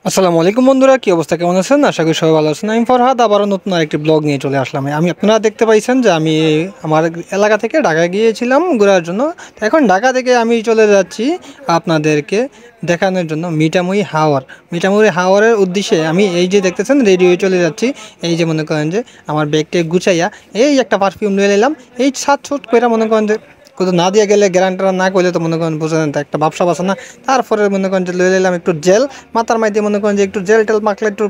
আসসালামু আলাইকুম বন্ধুরা, কি অবস্থা, কেমন আছেন? আশা করি সবাই ভালো আছেন। আমি ফরহাদ আবারও নতুন আরেকটি ব্লগ নিয়ে চলে আসলাম। আপনারা দেখতে পাইছেন যে আমি আমার এলাকা থেকে ঢাকা গিয়েছিলাম ঘোরার জন্য। এখন ঢাকা থেকে আমি চলে যাচ্ছি আপনাদেরকে দেখানোর জন্য মিঠামুই হাওরের উদ্দেশ্যে। আমি এই যে দেখতেছেন রেডি হয়ে চলে যাচ্ছি। এই যে মনে করেন যে আমার ব্যাগটা গুছাইয়া এই একটা পারফিউম নিয়ে নিলাম। এই ছাট ছুট করে মনে করেন যে কোথাও না দিয়ে গেলে গ্যারান্টার না করলে তো মনে করেন বোঝেন তো একটা ব্যবসা বাসা না। তারপরে মনে করেন যে লয়ে নিলাম একটু জেল মাথার মাইতে, মনে করেন যে একটু জেল টেল মাখলে একটু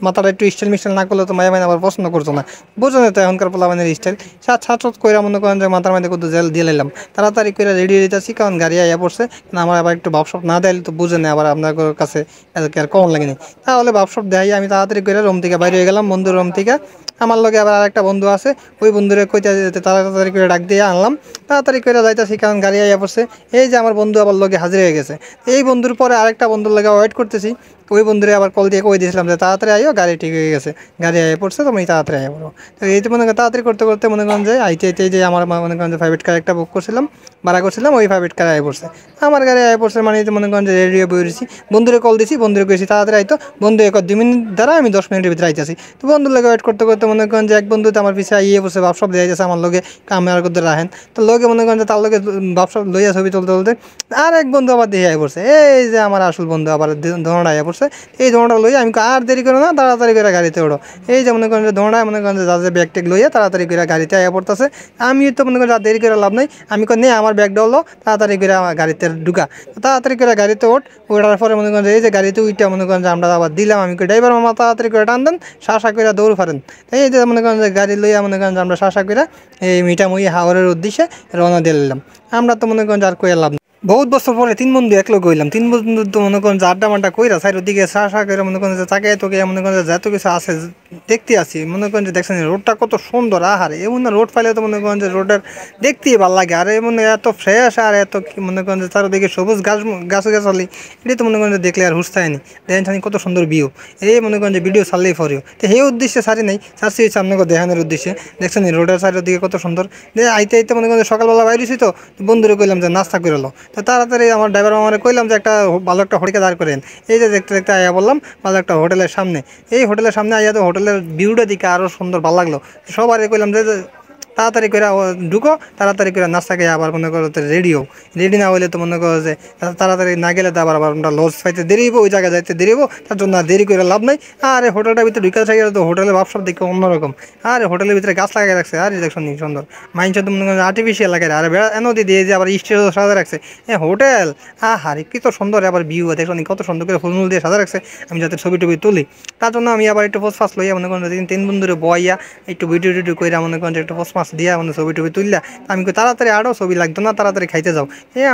মাথাটা একটু স্টাইল মিস্টাইল না করলে তো মায়া মাইন আবার পছন্দ করতো না। বোঝেন তো এখনকার পোলাপানের স্টাইল। ছাট করে মনে করেন যে মাথার মাইতে কোথাও জেল দিয়ে নিলাম। তাড়াতাড়ি করে রেডি হয়ে যাচ্ছি, কারণ গাড়ি আইয়া পড়ছে। আমার আবার একটু ভাবসব না দিলে তো বুঝে নেই আবার আপনার কাছে এত আর কমন লাগেনি। তাহলে ভাবসব দেয় আমি তাড়াতাড়ি করে রুম থেকে বাইরে হয়ে গেলাম। বন্ধুর রুম থেকে আমার লগে আবার আরেকটা বন্ধু আছে, ওই বন্ধুরে কইতে যেতে তাড়াতাড়ি করে ডাক দিয়ে আনলাম। তাড়াতাড়ি করে যাইতেছি, কারণ গাড়ি আইয়া পড়ছে। এই যে আমার বন্ধু আবার লগে হাজির হয়ে গেছে। এই বন্ধুর পরে আরেকটা বন্ধুর লগে ওয়েট করতেছি। ওই বন্ধুরে আবার কল দিয়ে কই দিয়েছিলাম যে তাড়াতাড়ি আইও, গাড়ি ঠিক হয়ে গেছে, গাড়ি আইয়া পড়ছে, তুমি তাড়াতাড়ি আইয়া পড়ো। তো এই তো মনে করেন তাড়াতাড়ি করতে করতে মনে করেন যে আইতে যে আমার মনে করেন যে প্রাইভেট কার একটা বুক করছিলাম, ভাড়া করছিলাম, ওই প্রাইভেট কারে আইয়া পড়ছে। আমার গাড়ি আইয়া পড়ছে মানে মনে করেন যে রেডিও বইছি। বন্ধুরে কল দিছি, বন্ধুরে কইছি তাড়াতাড়ি আইতো। বন্ধু 2 মিনিট দ্বারা আমি 10 মিনিটের ভিতরে আইতেছি। তো বন্ধুর লগে ওয়েট করতে করতে মনে করেন যে এক বন্ধু তো আমার পিছিয়ে আইয়ে পড়ছে, ভাবসব দিয়ে যাচ্ছে আমার লগে কামের করতে রাখেন। তো লগে মনে করেন যে তার লগে ভাবসব লইয়া ছবি তুলতে তুলতে আর এক বন্ধু আবার দিয়ে আইয়া পড়ছে। এই যে আমার আসল বন্ধু আবার দোনোটা আইয়া পড়ছে। এই দোনোটা লইয়া আমি আর দেরি করো না, তাড়াতাড়ি করে গাড়িতে ওঠো। এই যে মনে করেন যে দোনোটায় মনে করেন যে যাদের ব্যাগ ট্যাগ লইয়া তাড়াতাড়ি করে গাড়িতে আইয়া পড়তেছে। আমি তো মনে করেন দেরি করে লাভ নাই। আমি নে আমার ব্যাগটা হলো, তাড়াতাড়ি করে আমার গাড়িতে ঢুকা। তাড়াতাড়ি করে গাড়িতে ওঠার পরে মনে করেন যে এই যে গাড়িতে উইটা মনে করেন যে আমরা আবার দিলাম। আমি ড্রাইভার মামা তাড়াতাড়ি করে টান দেন, শাসা করে দৌড় ফারেন। এই যে মনে করেন যে গাড়ি লইয়া মনে করেন যে আমরা শাসা করে এই মিঠামুই হাওরের উদ্দেশ্যে রওনা দিয়ে নিলাম। আমরা তো মনে করেন যে আর কই লাভ। বহুত বছর পরে 3 বন্ধু একলগ হইলাম। 3 বন্ধু তো মনে করেন যে আড্ডা মাড্ডা কইরা সাইডের দিকে শাসা করে মনে করেন যে তাকে তোকে মনে করেন যে যত কিছু আছে দেখতে আসি। মনে করেন যে দেখছেন রোডটা কত সুন্দর, আহারে এমন রোড পাইলে তো মনে করেন যে রোডের দেখতেই ভালো লাগে। আর এমন এত ফ্রেশ আর এত মনে করেন যে চারদিকে সবুজ গাছালি, এটা তো মনে করেন যে দেখলে আর হুশ থাকেনি। দেখেন ছানি কত সুন্দর ভিউ। এই মনে করেন যে ভিডিও ছাড়লেই ফরিও তো সেই উদ্দেশ্যে ছাড়ি নাই, ছাড়ছি হচ্ছে আপনাকে দেখানোর উদ্দেশ্যে। দেখছেন রোডের সাইডের দিকে কত সুন্দর। আইতে আইতে মনে করেন যে সকালবেলা বাইরেছি, তো বন্ধুরে কইলাম যে নাস্তা করে লো। তো তাড়াতাড়ি আমার ড্রাইভার আমার কইলাম যে একটা ভালো একটা হোটেলে দাঁড় করেন। এই যে দেখতে দেখতে আইয়া বললাম ভালো একটা হোটেলের সামনে। এই হোটেলের সামনে আইয়া তো হোটেলের ভিউটা দিকে আরও সুন্দর ভালো লাগলো। সবারই কইলাম যে তাড়াতাড়ি করে ঢুকো, তাড়াতাড়ি করে নাস্তা খেয়ে আবার মনে করো রেডি না হইলে তো মনে করো যে তাড়াতাড়ি না গেলে তো আবার আমরা লজ পাইতে দেরি হইব, ওই জায়গায় যাইতে দেরি হইব। তার জন্য আর দেরি করে লাভ নাই। আর এই হোটেলটার ভিতরে ঢুকে থাকে তো হোটেলের ভাবসব দেখে অন্যরকম। আর হোটেলের ভিতরে গাছ লাগিয়ে রাখছে, আর দেখুন সুন্দর মাইন্ড তো মনে করেন আর্টিফিশিয়াল লাগাই। আর নদী দিয়ে যে আবার স্টেজ সাজা রাখছে হোটেল। হারে কি তো সুন্দর, আবার ভিউ দেখুন কত সুন্দর করে ফুলমুল দিয়ে সাজা রাখছে। আমি যাতে ছবি টবি তুলি, তার জন্য আমি আবার একটু পোস্ট ফাস্ট লইয়া মনে করেন 3 বন্ধুরে বইয়া একটু ভিডিও টিডিও করে মনে করেন যে একটু পোস্ট মাছ দিয়া মানে ছবি টবি তুললা। আমি তাড়াতাড়ি আরও ছবি লাগতো না, তাড়াতাড়ি খাইতে যাও।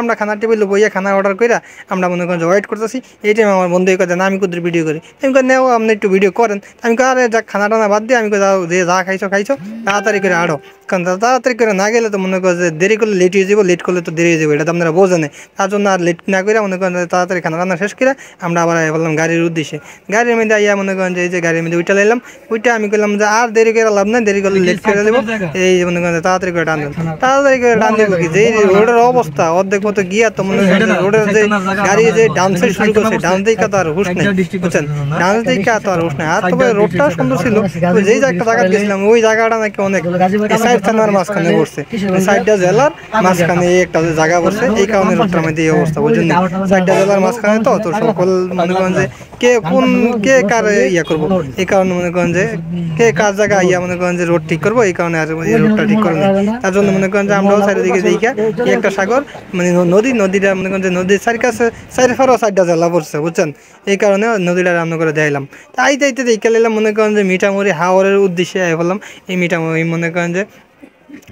আমরা খানার টেবিল বইয়া খানা অর্ডার করে আমরা মনে করেন যে ওয়েট করতেছি। এই টাইম আমার বন্ধু কথা না আমি কোথাও ভিডিও করি। আমি নেও আপনি একটু ভিডিও করেন। আমি আরে যা খানা টানা বাদ দিয়ে আমি যাও যে যা খাইছো তাড়াতাড়ি করে আরো, কারণ তাড়াতাড়ি করে না গেলে তো মনে করেন যে দেরি করলে লেট হয়ে যাবো, লেট করলে তো দেরি হয়ে যাবো, এটা তো আপনারা বোঝেন। তার জন্য আর লেট না করে মনে করেন তাড়াতাড়ি খানা রান্না শেষ করে আমরা আবার বললাম গাড়ির উদ্দেশ্যে। গাড়ির মধ্যে আইয়া মনে করেন যে এই যে গাড়ির মধ্যে উইটা লাইলাম। উইটা আমি করলাম যে আর দেরি করে লাভ নাই, দেরি করলে লেট করে দেবো। এই মনে করেন তাড়াতাড়ি করে টান দেন, তাড়াতাড়ি করে টান দেবো। কি যে রোডের অবস্থা অর্ধেক মতো গিয়া তো মনে করেন রোডের যে গাড়ি যে ডান্সে শুরু করছে, ডান্স দিকে তো আর হুশ নেই, বুঝছেন, ডান্স দিকে তো আর হুশ নেই। আর তবে রোডটা সুন্দর ছিল। যেই একটা জায়গা গেছিলাম ওই জায়গাটা নাকি অনেক সাইড থানার মাঝখানে পড়ছে, সাইডটা জেলার মাঝখানে একটা জায়গা পড়ছে। এই কারণে রোডটার মধ্যে এই অবস্থা, বুঝলেন। সাইডটা জেলার মাঝখানে তো তো সকল মনে করেন যে কে কার ইয়া করবো, এই কারণে মনে করেন যে কে কার জায়গা ইয়া মনে করেন যে রোড ঠিক করবো, এই কারণে আর এই রোডটা ঠিক করে নেই। তার জন্য মনে করেন যে আমরাও চারিদিকে দেখে একটা সাগর মানে নদীটা মনে করেন যে নদীর চারিফারও সাইডটা জেলা পড়ছে, বুঝছেন। এই কারণে নদীটা রান্না করে দেখাইলাম। তা আইতে দেখে নিলাম মনে করেন যে মিঠামুড়ি হাওরের উদ্দেশ্যে বললাম। এই মিঠামুড়ি মনে করেন যে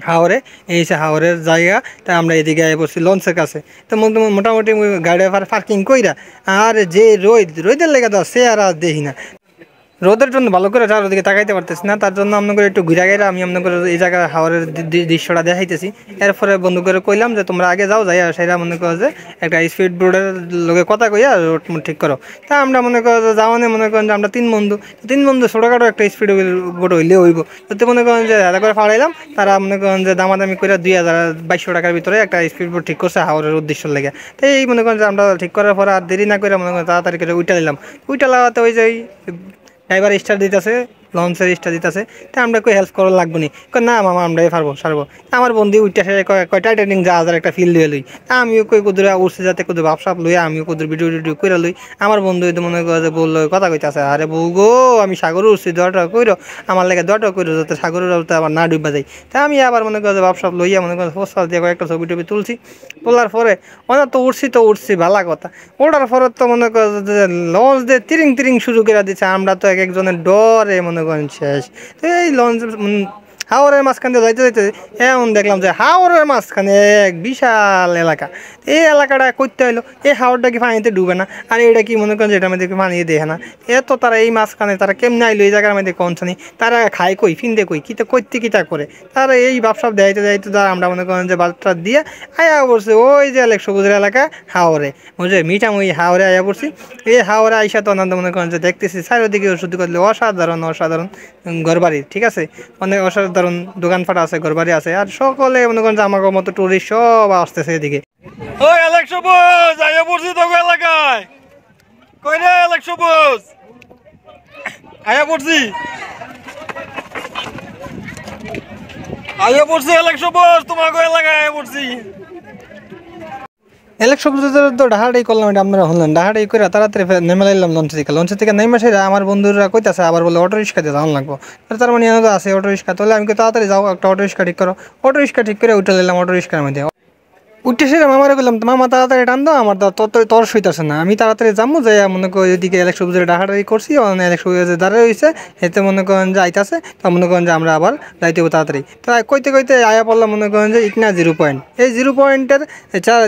হাওরে, এই সে হাওরের জায়গা। তা আমরা এদিকে আয় পড়ছি লঞ্চের কাছে। তো মোটামুটি গাড়ি পার্কিং কইরা আর যে রোদের লেগে তো সে আর দেখি না। রোদের জন্য ভালো করে চারদিকে তাকাইতে পারতেছি না, তার জন্য আপনাকে একটু ঘুরে গেলে আমি আপনাকে এই জায়গায় হাওরের দৃশ্যটা দেখাইতেছি। এরপরে বন্ধু করে কইলাম যে তোমরা আগে যাও, যাই সেটা মনে করো যে একটা স্পিড বোর্ডের লোকে কথা কইয়া রোড ঠিক করো। তা আমরা মনে করো যে যাওয়ানে মনে করেন যে আমরা তিন বন্ধু ছোটোখাটো একটা স্পিড বোর্ড হইলে হইব, তো মনে করেন যে এত করে ফাড়াইলাম। তারা মনে করেন যে দামাদামি করে 2200 টাকার ভিতরে একটা স্পিড বোর্ড ঠিক করছে হাওরের উদ্দেশ্য লেগে। তো এই মনে করেন যে আমরা ঠিক করার পর আর দেরি না করে মনে করেন তাড়াতাড়ি করে উইটা নিলাম। উইটা লাগাতে ওই যে ড্রাইভার স্টার দিতেছে, লঞ্চের স্টার দিতেছে। তা আমরা কই হেল্প করার লাগবো নি, না মামা আমরাই পারবো সারবো। আমার বন্ধু উইটা সে কয় টাইটানিক জাহাজের একটা ফিল দিয়ে লই। আমিও কই কুদুরে উঠছে যাতে কুদুর ভাবসাপ লই, আমিও কুদুর ভিডিও টিডিও করে লই। আমার বন্ধু তো মনে করে যে বললো কথা কইতেছে, আরে বউ গো আমি সাগরে উঠছি, দরটা কইরো আমার লাগে, দরটা কইরো যাতে সাগরের আবার না ডুবা যায়। তা আমি আবার মনে করে যে ভাবসাপ লইয়া মনে করে ফসফাস দিয়ে কয়েকটা ছবি টবি তুলছি। তোলার পরে অনেক তো উঠছি ভালো কথা। ওঠার পরে তো মনে করে যে লঞ্চ দিয়ে তিরিং তিরিং শুরু করে দিচ্ছে। আমরা তো এক একজনের ডরে মনে করেন শেষ। তো এই লঞ্চ হাওরের মাঝখান দিয়ে যাইতে যাইতে এমন দেখলাম যে হাওরের মাঝখানে এক বিশাল এলাকা। এই এলাকাটা করতে হইলো, এই হাওরটা কি পানিতে ডুবে না, আর এটা কি মনে করেন যে এটা আমাদের পানি দেখে না। এত তারা এই মাঝখানে তারা কেমনে আইলো এই জায়গার মধ্যে কনছানি, তারা খায় কই ফিনদে কই কিতা করতে কিতা করে তারা এই ব্যবসা দেখাইতে যাইতে তারা আমরা মনে করেন যে বাচ্চা দিয়ে আয়া পড়ছে ওই যে সবুজের এলাকা হাওরে, বুঝলে মিঠামই হাওরে আয়া পড়ছি। এই হাওরে আইসা তো আনন্দ মনে করেন যে দেখতেছি চারিদিকে শুধু করলে অসাধারণ ঘরবাড়ি, ঠিক আছে, অনেক অসাধারণ দোকানপাট আছে, ঘরবাড়ি আছে, আর সকলে মনে করেন যে আমাকে মতো টুরিস্ট সব আসতেছে এদিকে। ওই ইলেকশন বুঝ আইয়া পড়ছি তো এলাকায়, কই রে ইলেকশন বুঝ আইয়া পড়ছি ইলেকশন বুঝ তোমাকে এলাকায় আইয়া পড়ছি। ইলেকশন তো ডাহাড়াই করলাম, এটা আপনারা হলেন ডাহাড়াই করে তাড়াতাড়ি নেমে লাইলাম লঞ্চের থেকে নেমে সেরা আমার বন্ধুরা কইতাছে আবার বলে অটো রিক্সা দিয়ে যাওয়ান লাগবো। তার মানে আছে অটো রিক্সা, তাহলে আমি তাড়াতাড়ি যাও একটা অটো রিক্সা ঠিক করো। অটো রিক্সা ঠিক করে উঠে নিলাম অটো রিক্সার মধ্যে। উঠে সেরা মামারে বললাম মামা তাড়াতাড়ি টান দাও, আমার তোর সইতেছে না, আমি তাড়াতাড়ি যাবো যাই মনে করি এদিকে ইলেকশন বুঝে ডাহাড়াড়ি করছি, ইলেকশন বুঝে দাঁড়ায় রয়েছে, এতে মনে করেন যে আইতাছে। তা মনে করেন যে আমরা আবার যাইতে হবো তাড়াতাড়ি। তাই কইতে আয়া পড়লাম মনে করেন যে ইটনা 0 পয়েন্ট। এই 0 পয়েন্টের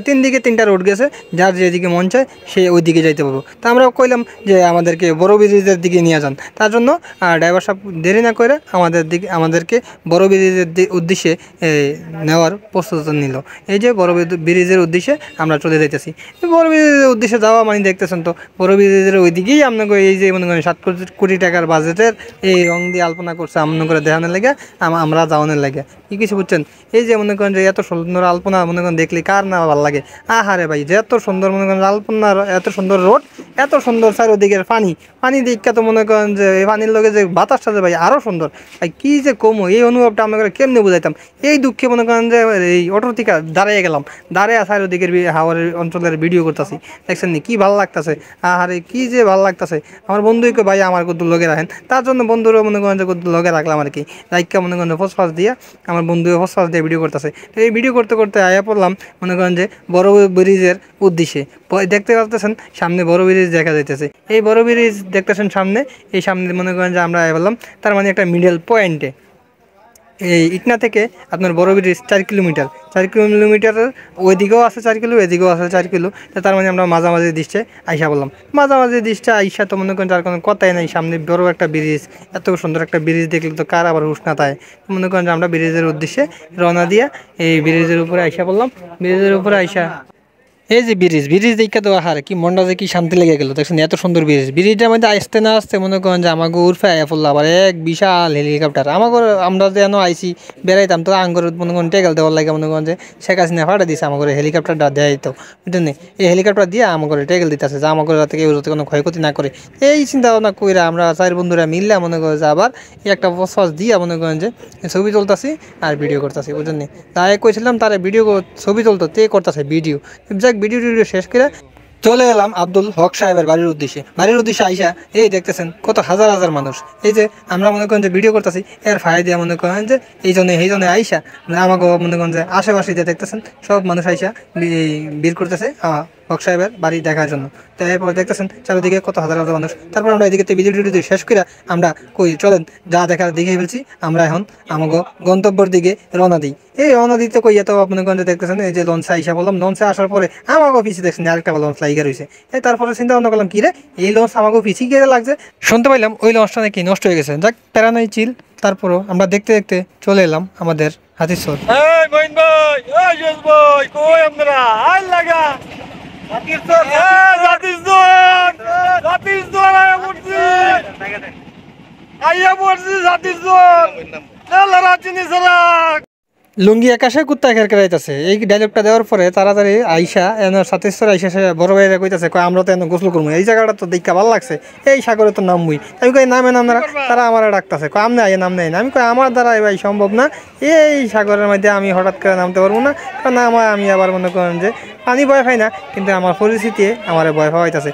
3 দিকে 3টা রোড গেছে, যার যেদিকে মন চায় সে ওই দিকে যাইতে পারবো। তা আমরা কইলাম যে আমাদেরকে বড় ব্রিজের দিকে নিয়ে যান। তার জন্য ড্রাইভার সাহেব দেরি না করে আমাদেরকে বড় ব্রিজের উদ্দেশ্যে নেওয়ার প্রস্তুতি নিল। এই যে বড় ব্রিজের উদ্দেশ্যে আমরা চলে যাইতেছি। বড় ব্রিজের উদ্দেশ্যে যাওয়া মানে দেখতেছেন তো বড় ব্রিজের ওইদিকেই আপনাকে এই যে মনে করেন 7 কোটি টাকার বাজেটের এই রং দিয়ে আলপনা করছে মনে করে দেখানোর লেগে, আমরা যাওয়ানোর লেগে। কি কিছু বুঝছেন, এই যে মনে করেন যে এত সুন্দর আলপনা মনে করেন দেখলে কার না ভালো লাগে। আহারে ভাই যে এত সুন্দর মনে করেন আলপনা, এত সুন্দর রোড, এত সুন্দর চারিদিকের পানি দিকটা তো মনে করেন যে এই পানির লগে যে বাতাসটা যে ভাই আরও সুন্দর। ভাই কী যে কমো এই অনুভবটা আপনাকে কেমনে বুঝাইতাম। এই দুঃখে মনে করেন যে এই অটোর থেকে দাঁড়িয়ে গেলাম, দাঁড়িয়ে চারিদিকের হাওয়ারের অঞ্চলের ভিডিও করতেছি। দেখছেন নি কি ভালো লাগতেছে, আহারে কি যে ভালো লাগতেছে। আমার বন্ধুকে ভাই আমার কত লগে রাখেন, তার জন্য বন্ধুরও মনে করেন যে কত লগে রাখলাম আর কি। লাইকটা মনে করেন ফসফাস দিয়ে আমার বন্ধু ফসফাস দিয়ে ভিডিও করতেছে। তো এই ভিডিও করতে করতে আয়া পড়লাম মনে করেন যে বড় ব্রিজের উদ্দেশ্যে। দেখতে পাচ্ছেন সামনে বড় ব্রিজ দেখা যাইতেছে, এই বড় ব্রিজ দেখতেছেন সামনে, এই সামনে মনে করেন যে আমরা আয়া বললাম তার মানে একটা মিডল পয়েন্টে। এই ইটনা থেকে আপনার বড় ব্রিজ 4 কিলোমিটার, 4 কিলোমিটারের ওইদিকেও আছে 4 কিলো, এদিকেও আছে 4 কিলো। তার মানে আমরা মাঝামাঝি দৃশ্যে আইসা বললাম। মাঝামাঝি দৃশ্যে আইসা তো মনে করেন যার কোনো কথাই নাই, সামনে বড় একটা ব্রিজ, এত সুন্দর একটা ব্রিজ দেখলে তো কার আবার উষ্ণতায়। মনে করেন যে আমরা ব্রিজের উদ্দেশ্যে রওনা দিয়া এই ব্রিজের উপরে আইসা বললাম। ব্রিজের উপরে আইসা এই যে ব্রিজ দেখা তো আহার কি মনটা যে কি শান্তি লেগে গেল। দেখছেন এত সুন্দর ব্রিজটার মধ্যে আসতে না আসতে মনে করেন যে আমাকে উর্ফে আয়া পড়লো আবার এক বিশাল হেলিকপ্টার। আমরা যেন আইসি বেড়াইতাম তো আঙ্গর মনে করেন টেকেল দেওয়ার লাগে মনে করেন যে শেখ হাসিনা ফাটা দিছে আমাকে হেলিকপ্টারটা দেয় তো বুঝলেন। এই হেলিকপ্টার দিয়ে আমাকে টেকেল দিতেছে যে আমাকে যাতে কেউ যাতে কোনো ক্ষয়ক্ষতি না করে। এই চিন্তা ভাবনা কইরা আমরা 4 বন্ধুরা মিললে মনে করেন যে আবার একটা ফস দিয়ে মনে করেন যে ছবি তুলতেছি আর ভিডিও করতেছি বুঝলেন। তাই কইছিলাম তারা ভিডিও ছবি তুলতো তে করতেছে ভিডিও। ভিডিও শেষ করে চলে এলাম আব্দুল হক সাহেবের বাড়ির উদ্দেশ্যে। আইসা এই দেখতেছেন কত হাজার হাজার মানুষ। এই যে আমরা মনে করেন যে ভিডিও করতেছি এর ফায় দিয়ে মনে করেন যে এই জন্য আইসা আমাকে মনে করেন যে আশেপাশে যে দেখতেছেন সব মানুষ আইসা ভিড় করতেছে হক সাহেবের বাড়ি দেখার জন্য। তো এরপর দেখতেছেন চারিদিকে কত হাজার হাজার মানুষ। তারপর আমরা এদিকে ভিডিও টিডিও শেষ করে আমরা কই চলেন যা দেখার দেখে ফেলছি, আমরা এখন আমাকে গন্তব্যের দিকে রওনা দিই। এই রওনা দিতে কই এত আপনার গঞ্জে দেখতেছেন এই যে লঞ্চে আইসা বললাম, লঞ্চে আসার পরে আমাকে পিছিয়ে দেখছেন আরেকটা লঞ্চ লাগিয়ে রয়েছে। এই তারপরে চিন্তা ভাবনা করলাম কি রে এই লঞ্চ আমাকে পিছিয়ে গিয়ে লাগছে, শুনতে পাইলাম ওই লঞ্চটা নাকি নষ্ট হয়ে গেছে। যাক প্যারা নাই চিল। তারপরও আমরা দেখতে দেখতে চলে এলাম আমাদের হাতিরঝিল। লুঙ্গি আকাশে কুত্তা খের খেলাইতেছে, এই ডায়লগটা দেওয়ার পরে তাড়াতাড়ি আইসা এনার সাথেশ্বর আইসা সে বড় ভাইরা কইতাছে কয় আমরা তো এনে গোসল করবো, এই জায়গাটা তো দেখা ভালো লাগছে, এই সাগরে তো নামবই। আমি কই নামে নামরা, তারা আমার ডাকতেছে কয় আমনে আইয়া নাম নেই না। আমি কই আমার দ্বারা ভাই সম্ভব না, এই সাগরের মধ্যে আমি হঠাৎ করে নামতে পারবো না। কারণ আমি আবার মনে করেন যে পানি ভয় পাই না, কিন্তু আমার পরিস্থিতি আমার ভয় পাইতেছে।